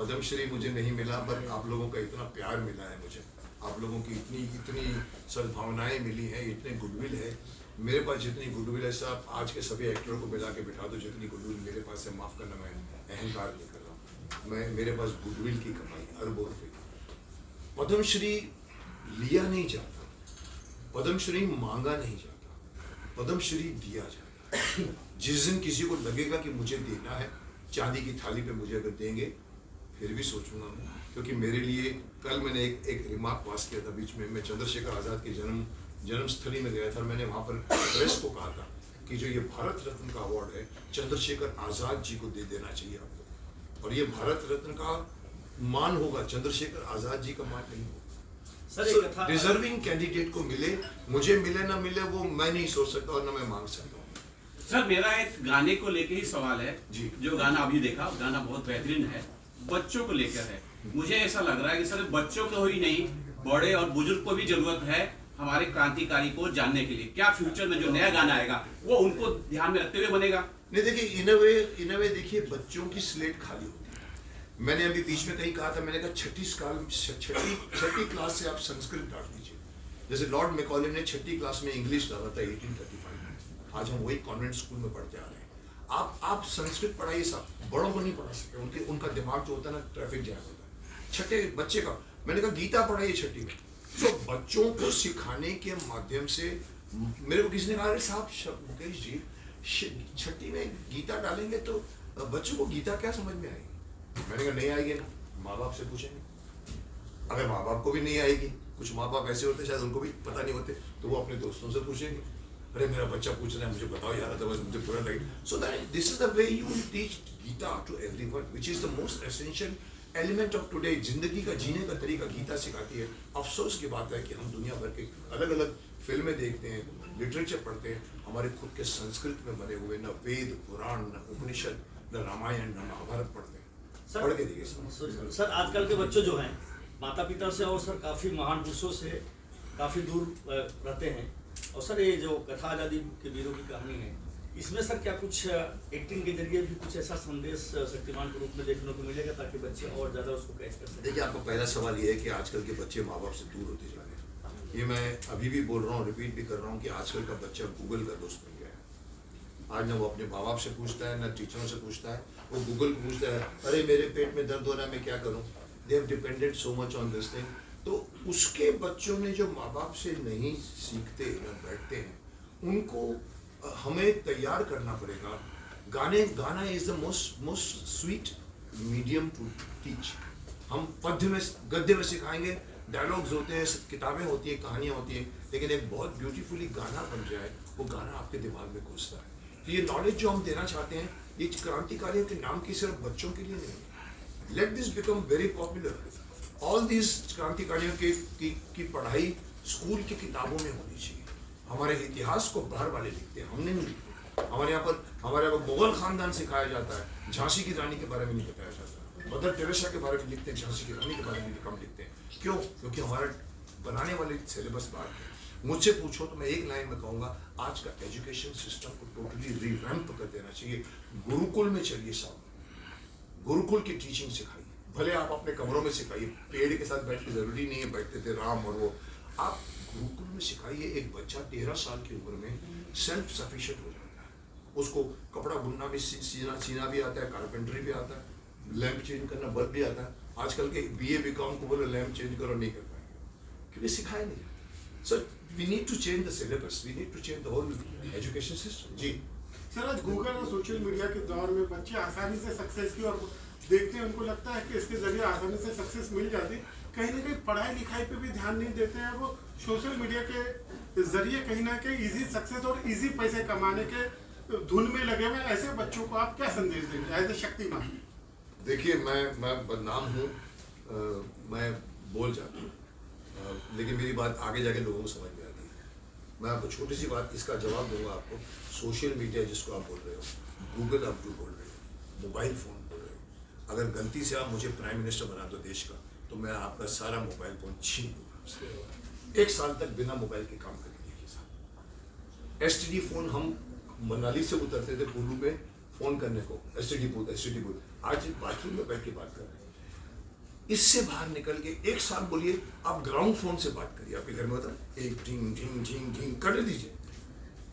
पद्मश्री मुझे नहीं मिला, पर आप लोगों का इतना प्यार मिला है मुझे, आप लोगों की इतनी सद्भावनाएं मिली हैं, इतने गुडविल है मेरे पास, जितनी गुडविल है साहब आज के सभी एक्टरों को मिला के बिठा दो, जितनी गुडविल मेरे पास है, माफ़ करना मैं अहंकार नहीं कर रहा हूँ, मैं मेरे पास गुडविल की कमाई अरबों रुपये। पद्मश्री लिया नहीं जाता, पद्मश्री मांगा नहीं जाता, पद्मश्री दिया जाता है। जिस दिन किसी को लगेगा कि मुझे देना है, चांदी की थाली पे मुझे अगर देंगे फिर भी सोचूंगा मैं, क्योंकि मेरे लिए कल मैंने एक रिमार्क पास किया था बीच में, मैं चंद्रशेखर आज़ाद की जन्मस्थली में गया था, मैंने वहाँ पर प्रेस को कहा था कि जो ये भारत रत्न का अवार्ड है चंद्रशेखर आज़ाद जी को दे देना चाहिए आपको, और ये भारत रत्न का मान होगा, चंद्रशेखर आज़ाद जी का मान नहीं होगा। डिजर्विंग कैंडिडेट को मिले, मुझे मिले ना मिले वो मैं नहीं सोच सकता और ना मैं मांग सकता हूँ। सर मेरा एक गाने को लेके ही सवाल है जी। जो गाना अभी देखा, गाना बहुत बेहतरीन है, बच्चों को लेकर है। मुझे ऐसा लग रहा है कि सर बच्चों को ही नहीं, बड़े और बुजुर्ग को भी जरूरत है हमारे क्रांतिकारी को जानने के लिए। क्या फ्यूचर में जो नया गाना आएगा वो उनको ध्यान में रखते हुए बनेगा? नहीं, देखिए इन अ वे देखिए बच्चों की स्लेट खाली होती है। मैंने अभी बीच में कहीं कहा था, मैंने कहा छठी क्लास से आप संस्कृत डाल दीजिए, जैसे लॉर्ड मैकॉले ने छठी क्लास में इंग्लिश डाला था 1835 में, आज हम वही कॉन्वेंट स्कूल में पढ़ते आ रहे हैं। आप संस्कृत पढ़ाइए साहब, बड़ों को नहीं पढ़ा सकते, उनका दिमाग जो होता है ना ट्रैफिक जैम होता है। छठे बच्चे का मैंने कहा गीता पढ़ाइए छठी में, तो बच्चों को सिखाने के माध्यम से, मेरे को किसी ने कहा साहब मुकेश जी छठी में गीता डालेंगे तो बच्चों को गीता क्या समझ में आएगी? मैंने कहा नहीं आएगी ना, माँ बाप से पूछेंगे। अगर माँ बाप को भी नहीं आएगी, कुछ माँ बाप ऐसे होते शायद उनको भी पता नहीं होते, तो वो अपने दोस्तों से पूछेंगे, अरे मेरा बच्चा पूछ रहा है मुझे बताओ यार, अदरवाइज मुझे बुरा लगे। So that this is the way you teach Gita to everyone, which is the most essential element of today. जिंदगी का जीने का तरीका गीता सिखाती है। अफसोस की बात है कि हम दुनिया भर के अलग अलग फिल्में देखते हैं, लिटरेचर पढ़ते हैं, हमारे खुद के संस्कृत में बने हुए न वेद पुराण न उपनिषद न रामायण न महाभारत पढ़ते हैं। पढ़ के देखिए सर आजकल के बच्चे जो हैं माता पिता से और सर काफ़ी महान पुरुषों से काफ़ी दूर रहते हैं, और सर ये जो कथा आज़ादी के वीरों की कहानी है, इसमें सर क्या कुछ एक्टिंग के जरिए भी कुछ ऐसा संदेश शक्तिमान के रूप में देखने को मिलेगा ताकि बच्चे और ज़्यादा उसको कैच कर सकें? देखिए, आपका पहला सवाल ये है कि आजकल के बच्चे माँ बाप से दूर होते जा रहे हैं। ये मैं अभी भी बोल रहा हूँ, रिपीट भी कर रहा हूँ कि आजकल का बच्चा गूगल का दोस्त बन गया है। आज ना वो अपने माँ बाप से पूछता है, ना टीचरों से पूछता है, वो गूगल पूछता है, अरे मेरे पेट में दर्द हो रहा है मैं क्या करूँ? They have depended so much on this thing. तो उसके बच्चों ने जो माँ बाप से नहीं सीखते न बैठते हैं, उनको हमें तैयार करना पड़ेगा। गाना is the most sweet medium to teach. हम पद्य में गद्य में सिखाएंगे, डायलॉग्स होते हैं, किताबें होती हैं, कहानियाँ होती हैं, लेकिन एक बहुत ब्यूटीफुली गाना बन जाए, वो गाना आपके दिमाग में घुसता है। तो ये नॉलेज जो हम देना चाहते हैं, ये क्रांतिकारियों के नाम की सिर्फ बच्चों के लिए नहीं। Let this become very popular. All this क्रांतिकारियों की पढ़ाई स्कूल की किताबों में होनी चाहिए। हमारे इतिहास को बाहर वाले लिखते हैं, हमने नहीं लिखते। हमारे यहाँ पर मुगल खानदान सिखाया जाता है, झांसी की रानी के बारे में नहीं बताया जाता। मदर टेरेसा के बारे में लिखते हैं, झांसी की रानी के बारे में कम लिखते हैं। क्यों? क्योंकि हमारा बनाने वाले सिलेबस बाहर है। मुझसे पूछो तो मैं एक लाइन में कहूँगा, आज का एजुकेशन सिस्टम को टोटली रिवैम्प कर देना चाहिए। गुरुकुल में चलिए साहब, गुरुकुल की टीचिंग सिखाइए। भले आप अपने कमरों में सिखाइए, पेड़ के साथ बैठ के जरूरी नहीं है बैठते थे राम और वो, आप गुरुकुल में सिखाइए। एक बच्चा 13 साल की उम्र में सेल्फ सफिशिएंट हो जाता है, उसको कपड़ा बुनना भी सीना भी आता है, कारपेंटरी भी आता है, लैंप चेंज करना बल्ब भी आता है। आजकल के BA BCom को बोलो लैंप चेंज करो, नहीं कर पाएंगे क्योंकि सिखाया नहीं। So we need to change the syllabus, we need to change the whole education system. जी सर, आज गूगल और सोशल मीडिया के दौर में बच्चे आसानी से सक्सेस की और देखते हैं, उनको लगता है कि इसके जरिए आसानी से सक्सेस मिल जाती, कहीं ना कहीं पढ़ाई लिखाई पे भी ध्यान नहीं देते हैं। वो सोशल मीडिया के जरिए कहीं ना कहीं इजी सक्सेस और इजी पैसे कमाने के धुन में लगे हुए ऐसे बच्चों को आप क्या संदेश देंगे एज ए शक्तिमान? देखिए, मैं बदनाम हूँ, मैं बोल जाता हूँ, लेकिन मेरी बात आगे जाके लोगों को समझ में आती है। मैं आपको छोटी सी बात इसका जवाब दूंगा आपको। सोशल मीडिया जिसको आप बोल रहे हो, गूगल आप जो बोल रहे हो, मोबाइल फ़ोन बोल रहे हो, अगर गलती से आप मुझे प्राइम मिनिस्टर बना दो देश का, तो मैं आपका सारा मोबाइल फ़ोन छीन दूँगा। 1 साल तक बिना मोबाइल के काम करके देखिए साहब। STD फ़ोन हम मनाली से उतरते थे कुल्लू में फ़ोन करने को, STD बूथ। आज बाथरूम में बैठ के बात कर रहे हैं। इससे बाहर निकल के एक साथ बोलिए, आप ग्राउंड फोन से बात करिए। आपके घर में होता है एक ढिंग ढिंग ढिंग ढिंग कर दीजिए।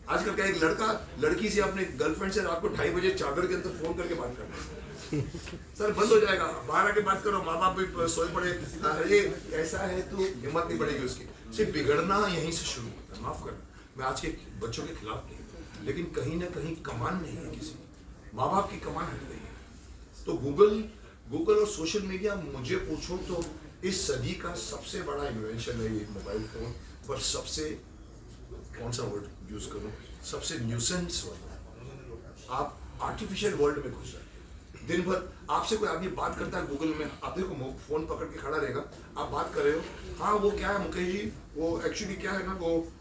आजकल क्या, एक लड़का लड़की से अपने गर्लफ्रेंड से रात को 2:30 बजे चादर के अंदर फोन करके बात करना है। सर बंद हो जाएगा, बाहर आके बात करो, माँ बाप भी सोए पड़े, अरे ऐसा है तो हिम्मत नहीं बढ़ेगी उसकी। सिर्फ बिगड़ना यहीं से शुरू होता है। माफ करना, मैं आज के बच्चों के खिलाफ नहीं, लेकिन कहीं ना कहीं कमान नहीं है किसी, माँ बाप की कमान हट गई है। तो गूगल और सोशल मीडिया, मुझे पूछो तो इस सदी का सबसे बड़ा इन्वेंशन है ये मोबाइल फोन। पर सबसे, कौन सा वर्ड यूज करूं, सबसे न्यूसेंस वर्ड। आप आर्टिफिशियल वर्ल्ड में घुस रहे, दिन भर आपसे कोई आदमी बात करता है गूगल में, आप देखो फोन पकड़ के खड़ा रहेगा, आप बात कर रहे हो, हाँ वो क्या है मुकेश जी, वो एक्चुअली क्या है ना,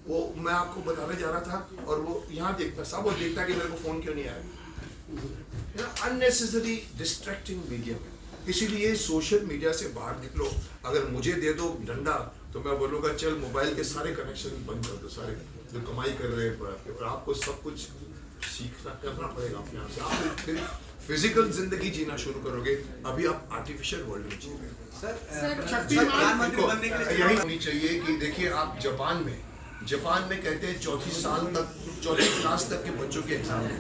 वो मैं आपको बताने जा रहा था, और वो यहाँ देखता, सब वो देखता है कि मेरे को फोन क्यों नहीं आया। अननेसेसरी डिस्ट्रैक्टिंग मीडियम है। इसीलिए सोशल मीडिया से बाहर निकलो। अगर मुझे दे दो डंडा तो मैं बोलूँगा चल मोबाइल के सारे कनेक्शन बंद कर दो, सारे जो कमाई कर रहे हैं, और आपको सब कुछ सीखना करना पड़ेगा अपने आप से। आप फिर फिजिकल जिंदगी जीना शुरू करोगे, अभी आप आर्टिफिशियल वर्ल्ड में जी रहे हो। प्रधानमंत्री बनने के लिए यही होनी चाहिए कि देखिए, आप जापान में कहते हैं चौथी क्लास तक के बच्चों के एग्जाम है।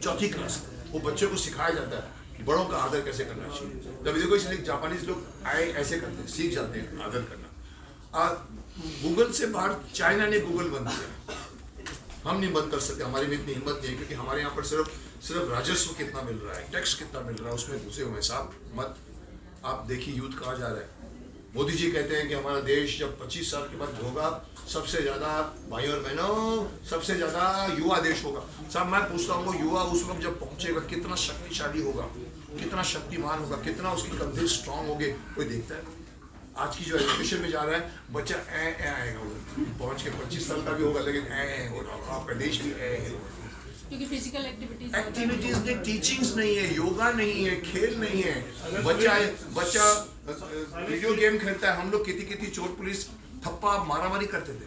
चौथी क्लास वो बच्चों को सिखाया जाता है बड़ों का आदर कैसे करना चाहिए। तभी देखो इसलिए जापानीज लोग ऐसे करते हैं, सीख जाते हैं आदर करना। गूगल से बाहर चाइना ने गूगल बंद किया, हम नहीं बंद कर सकते, हमारी में इतनी हिम्मत नहीं है, क्योंकि हमारे यहाँ पर सिर्फ राजस्व कितना मिल रहा है, टैक्स कितना मिल रहा है, उसमें घुसे हुए हैं। साहब मत, आप देखिए यूथ कहाँ जा रहा है। मोदी जी कहते हैं कि हमारा देश जब 25 साल के बाद होगा, सबसे ज्यादा, भाई और बहनों, सबसे ज्यादा युवा देश होगा। साहब मैं पूछता हूँ, वो युवा उस वक्त जब पहुंचेगा कितना शक्तिशाली होगा, कितना शक्तिमान होगा, कितना उसके कंधे स्ट्रांग होंगे, कोई देखता है? आज की जो एजुकेशन में जा रहा है बच्चा ए आएगा, वो पहुंच के 25 साल का भी होगा, लेकिन ए हो रहा, आपका देश भी ए है, क्योंकि फिजिकल एक्टिविटीज ने टीचिंग्स नहीं है, योगा नहीं है, खेल नहीं है। बच्चा वीडियो गेम खेलता है। हम लोग कितनी चोट पुलिस थप्पा मारामारी करते थे,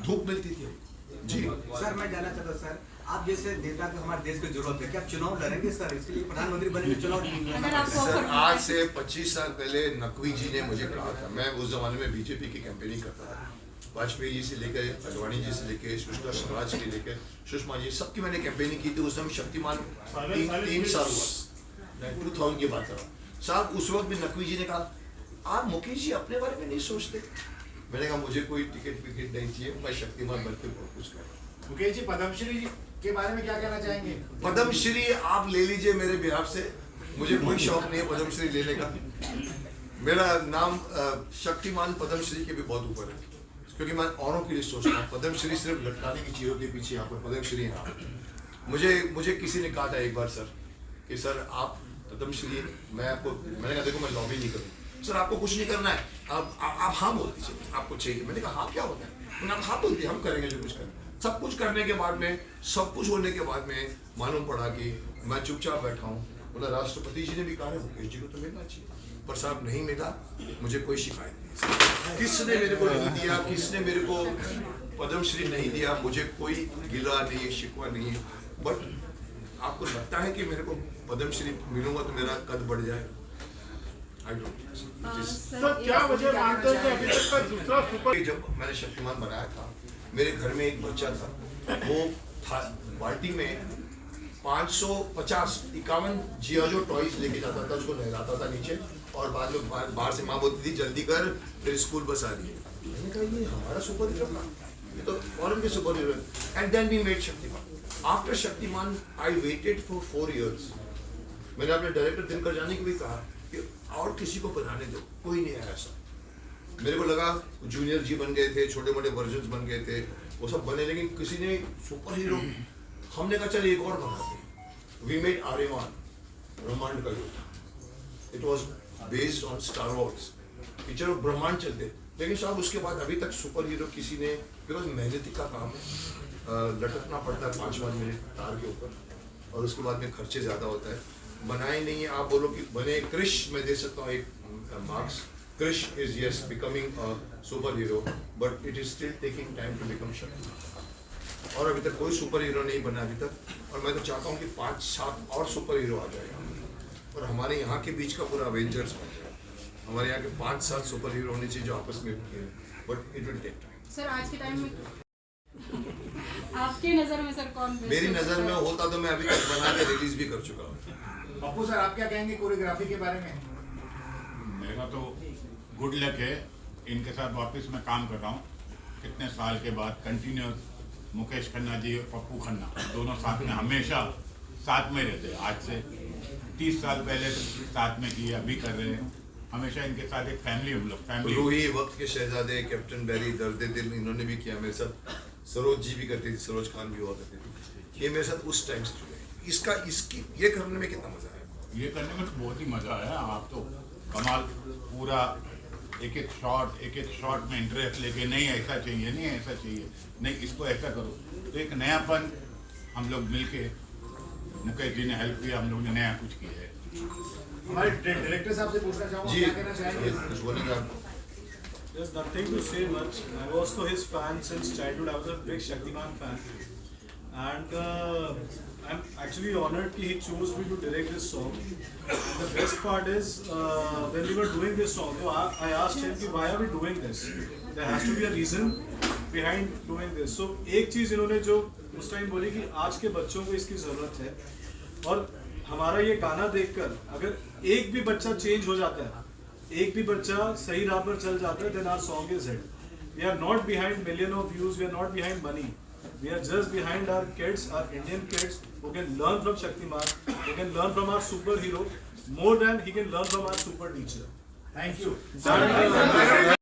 धूप मिलती थी। जी सर, मैं जानना चाहता हूं सर, आप जैसे नेता को हमारे देश की जरूरत है, क्या आप चुनाव लड़ेंगे सर? इसके लिए प्रधानमंत्री बनेंगे, चुनाव? सर आज से 25 साल पहले नकवी जी ने मुझे कहा था, मैं उस जमाने में बीजेपी की कैंपेनिंग करता था, वाजपेयी जी से लेकर अडवाणी जी से लेकर सुषमा स्वराज से लेकर सुषमा जी, सबकी मैंने कैंपेनिंग की थी। उस समय शक्तिमान 3 साल हुआ, 2000 की बात कर रहा हूँ साहब। उस वक्त भी नकवी जी ने कहा, आप मुकेश जी अपने बारे में नहीं सोचते। मैंने कहा मुझे कोई टिकट विकेट नहीं चाहिए, मैं शक्तिमान बनकर बहुत कुछ कर। मुकेश जी, पद्मश्री जी के बारे में क्या कहना चाहेंगे? पद्मश्री आप ले लीजिए मेरे बिहार से, मुझे कोई शौक नहीं है पद्मश्री लेने का। मेरा नाम शक्तिमान पद्मश्री के भी बहुत ऊपर है, क्योंकि मैं औरों के लिए सोचता हूँ। पद्मश्री सिर्फ लटकाने की चीज़ों के पीछे यहाँ पर पद्मश्री है। मुझे किसी ने कहा था एक बार सर कि सर आप पद्मश्री, मैं आपको, मैंने कहा देखो मैं लॉबी नहीं करूँ सर, आपको कुछ नहीं करना है, आप हाँ बोल दीजिए, आपको चाहिए। मैंने कहा हाँ क्या होता है? मैंने आप हाँ बोल दिया, हम करेंगे जो कुछ करें। सब कुछ करने के बाद में, सब कुछ होने के बाद में मालूम पड़ा कि मैं चुपचाप बैठा हूँ। बोला राष्ट्रपति जी ने भी कहा है मुकेश जी को तो मिलना चाहिए, पर साहब नहीं मिला, मुझे कोई शिकायत नहीं। किसने मेरे को नहीं दिया, किसने मेरे को पद्मश्री नहीं दिया, मुझे कोई गिला नहीं है, शिकवा नहीं है। बट आपको लगता है कि मेरे को पद्मश्री मिलूंगा तो मेरा कद बढ़ जाए? सर क्या वजह मानते हैं कि अभी तक का दूसरा सुपर, जब मैंने शक्तिमान बनाया था, मेरे घर में एक बच्चा था, वो था बाल्टी में 551 जियाजो टॉयज लेके जाता था, उसको नहलाता था नीचे, और बाद में बाहर से माँ बोलती थी जल्दी कर, फिर स्कूल बस आ रही है। मैंने कहा ये हमारा सुपर हीरो था, ये तो फॉरेन के सुपर हीरो है। And then we made Shaktimaan. After Shaktimaan I waited for 4 years। मैंने अपने डायरेक्टर दिनकर जानी को भी कहा कि और किसी को बनाने दो, कोई नहीं आया ऐसा। मेरे को लगा जूनियर जी बन गए थे, छोटे मोटे वर्जन्स बन गए थे, वो सब बने, लेकिन किसी ने सुपर हीरो, हमने कहा चल एक और बनाते हैं। वी मेड आर्यमान, ब्रह्मांड का युद्ध। It was based on star Wars, picture ब्रह्मांड चलते, लेकिन साहब उसके बाद अभी तक सुपर हीरो किसी ने, बिकॉज मेहनती का काम है, लटकना पड़ता है 5-5 मिनट तार के ऊपर, और उसके बाद में खर्चे ज़्यादा होता है, बनाए नहीं है। आप बोलो कि बने क्रिश, मैं दे सकता हूँ एक marks, Krrish is yes becoming a super hero, but it is still taking time to become Shakti. और अभी तक कोई सुपर हीरो नहीं बना अभी तक, और मैं तो चाहता हूँ कि 5-7 और सुपर हीरो आ जाए और हमारे यहाँ के बीच का पूरा अवेंजर्स बन जाए। हमारे यहाँ के 5-7 सुपर हीरो होने चाहिए जो आपस में खेलें, but it will take time. Sir आज के टाइम में आपकी नजर में सर कौन best मेरी हो नज़र सकता में है? होता तो मैं अभी तक बना के रिलीज भी कर चुका हूँ। पप्पू सर आप क्या कहेंगे कोरियोग्राफी के बारे में? मेरा तो गुड लक है, इनके साथ वापस मैं काम कर रहा हूँ कितने साल के बाद कंटिन्यूस। मुकेश खन्ना जी और पप्पू खन्ना दोनों साथ में हमेशा साथ में रहते हैं। आज से 30 साल पहले साथ में किए, अभी कर रहे हैं। हमेशा इनके साथ एक फैमिली, हम लोग फैमिली। रूही, वक्त के शहजादे, कैप्टन बैरी, दर्द दिल, इन्होंने भी किया मेरे साथ। सरोज जी भी करती थी, सरोज खान भी हुआ करती थी। ये मेरे साथ उस टाइम से जुड़े हैं। इसकी ये करने में कितना मजा है? ये करने में तो बहुत ही मजा आया। आप तो कमाल, पूरा एक एक शॉट में इंटरेस्ट लेके, नहीं ऐसा चाहिए, नहीं ऐसा चाहिए, नहीं इसको ऐसा करो। तो एक नयापन हम लोग मिलके, मुकेश जी ने हेल्प किया, हम लोग ने नया कुछ किया है। हमारे डायरेक्टर साहब से पूछना चाहूँगा जी क्या कहना चाहेंगे? कुछ बोलेंगे आप? There's nothing to say much. I was also his fan since childhood. I was a big Shaktiman fan, and I'm actually honored that he chose me to direct this song. And the best part is when we were doing this song, so I asked him कि why are we doing this? There has to be a reason behind doing this. So एक चीज इन्होंने जो उस time बोली कि आज के बच्चों को इसकी जरूरत है, और हमारा ये गाना देखकर अगर एक भी बच्चा चेंज हो जाता है, एक भी बच्चा सही राह पर चल जाता है, then our song is hit. We are not behind million of views. We are not behind money. We are just behind our kids, our Indian kids, who can learn from Shaktiman, who can learn from our superhero more than he can learn from our super teacher. Thank you.